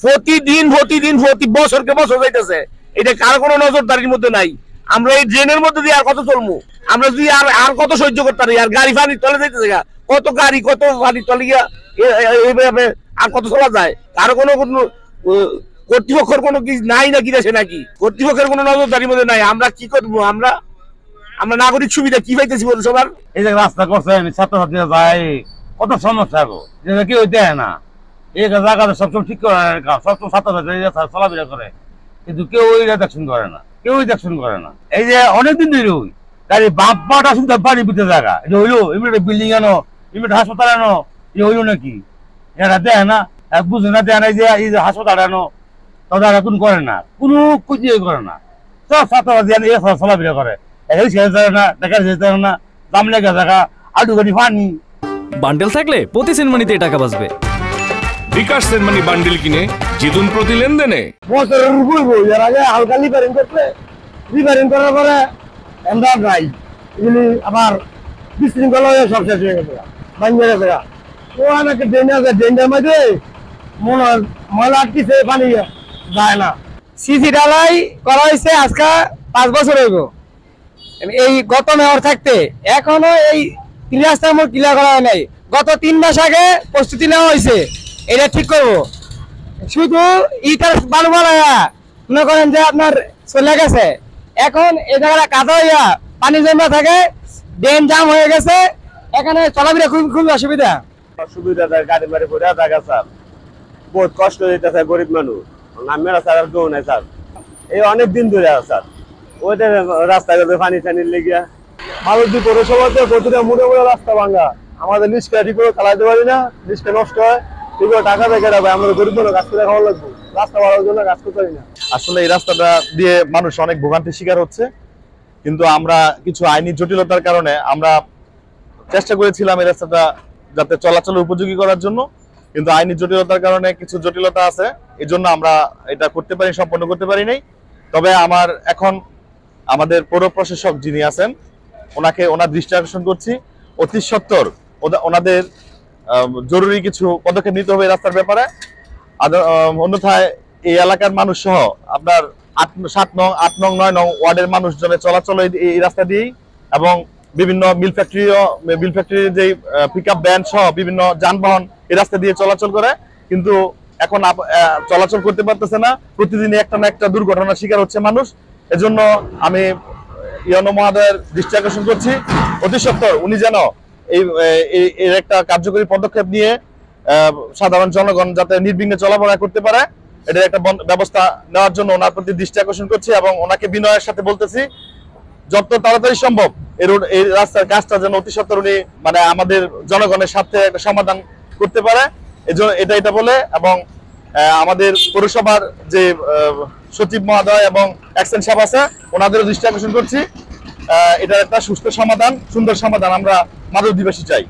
প্রতি বছরকে বছর যাইতেছে, এটা কার কোনো নজরদারির মধ্যে নাই। আমরা এই ড্রেনের মধ্যে দিয়ে আর কত চলবো? আমরা যদি আর কত সহ্য করতে পারি? আর গাড়ি ফানি তলে যাইতেছে, কত গাড়ি কত ফানি তলে গিয়া এইভাবে আর কত চলা যায়? কারো কোনো কর্তৃপক্ষের কোনো কি নাই নাকি দেশে? নাকি কর্তৃপক্ষের কোনো নজরদারির মধ্যে নাই? আমরা কি করবো? আমরা নাগরিক সুবিধা কি পাইতেছি বলে সবার? এই যে রাস্তা করছেন, ছাত্রছাত্রীরা যায়, কত সমস্যা গো, যেটা কেউ দেয় না। এই জায়গাটা সবসময় ঠিক করে, সবসময় ছাত্রছাত্রীরা চলাফেরা করে, কিন্তু কেউ দেখশন করে না, এই যে অনেকদিন ধরে গাড়ি বাম্পাটা শুধু পানি পিতে জায়গা, এটা হইলো এমনি বিল্ডিং আনো, এমনি হাসপাতাল আনো, এ হইলো নাকি? এরা দেয় না, বুঝে না, দেয় না যে এই যে হাসপাতাল আনো, তারা কোন করে না, কোনো খুঁজিয়ে করে না। সব ছাত্রছাত্রী চলাফেরা করে, বান্ডেল থাকলে প্রতি সেনমানিতে টাকা বাঁচবে। বিকাশ সেনমানি বান্ডেল কিনে জিতুন প্রতি লেনদেনে। বছরের বলবো এর আগে হালকা রিপেয়ারিং করলে, রিপেয়ারিং করার পরে আমরা নাই, এগুলি আবার বিশৃঙ্খলা হয়ে সব শেষ হয়ে গেছে, ভাঙে গেছে। ও অনেকে ড্রেন আছে, ড্রেনটার মধ্যে মনে হয় ময়লা আটকিছে, পানি যায় না। সিসি ঢালাই করা হয়েছে আজকে 5 বছর হইব। এই গত মেয়র থাকতে এখনো এই রাস্তার মোড় ক্লিয়ার করা হয় নাই। গত 3 মাস আগে প্রস্তুতি নেওয়া হয়েছে, এটা ঠিক করবো। শুধু ইটার বালু বানায়া মনে করেন যে আপনার চলে গেছে, এখন এই জায়গাটা কাদা হইয়া পানি জমা থাকে, ড্রেন জাম হয়ে গেছে, এখানে চলাফেরা খুব অসুবিধা। গাড়ি মারি পড়ে জায়গা স্যার, বহুত কষ্ট হইতেছে গরিব মানুষ, নামেরা স্যার আর কেউ নাই স্যার, এই অনেক দিন ধরে স্যার ওইটা রাস্তাঘাটে পানি টানি লেগিয়া মালতী পৌরসভাতে প্রতিটা মুড়ে মুড়ে রাস্তা ভাঙা, আমাদের লিস্টটা ঠিক করে চালাইতে পারি না, লিস্টটা নষ্ট হয়, ঠিক করে টাকা দেখে রাখবে, আমরা গরিব মানুষ কাজ করে খাওয়া লাগবো, রাস্তা বাড়ার জন্য কাজ করতে পারি না। আসলে এই রাস্তাটা দিয়ে মানুষ অনেক ভোগান্তির শিকার হচ্ছে, কিন্তু আমরা কিছু আইনি জটিলতার কারণে আমরা চেষ্টা করেছিলাম এই রাস্তাটা যাতে চলাচলের উপযোগী করার জন্য, কিন্তু আইনি জটিলতার কারণে কিছু জটিলতা আছে, এই জন্য আমরা এটা করতে পারি, সম্পন্ন করতে পারি নাই। তবে এখন আমাদের পৌর প্রশাসক যিনি আছেন, ওনার দৃষ্টি আকর্ষণ করছি, অতি সত্বর ওনাদের জরুরি কিছু পদক্ষেপ নিতে হবে এই রাস্তার ব্যাপারে। অন্যথায় এই এলাকার মানুষ সহ আপনার 7 নং, 8 নং, 9 নং ওয়ার্ডের মানুষজনের চলাচল এই রাস্তা দিয়েই, এবং বিভিন্ন মিল ফ্যাক্টরির যে পিকআপ ভ্যান সহ বিভিন্ন যানবাহন এই রাস্তা দিয়ে চলাচল করে, কিন্তু এখন চলাচল করতে পারতেছে না। প্রতিদিন একটা না একটা দুর্ঘটনার শিকার হচ্ছে মানুষ। এজন্য আমি ইউনো মহোদয়ের দৃষ্টি আকর্ষণ করছি, অতি সত্বর উনি যেন এর একটা কার্যকরী পদক্ষেপ নিয়ে সাধারণ জনগণ যাতে নির্বিঘ্নে চলাফেরা করতে পারে, এটার একটা ব্যবস্থা নেওয়ার জন্য ওনার প্রতি দৃষ্টি আকর্ষণ করছি, এবং ওনাকে বিনয়ের সাথে বলতেছি যত তাড়াতাড়ি সম্ভব এই রাস্তার কাজটা যেন অতি সত্বর উনি আমাদের জনগণের সাথে একটা সমাধান করতে পারে, এটা বলে, এবং আমাদের পৌরসভার যে সচিব মহোদয় এবং এক্সেন সাহেব আছে ওনাদেরও দৃষ্টি আকর্ষণ করছি, এটার একটা সুস্থ সমাধান, সুন্দর সমাধান আমরা মাদকদিবসী চাই।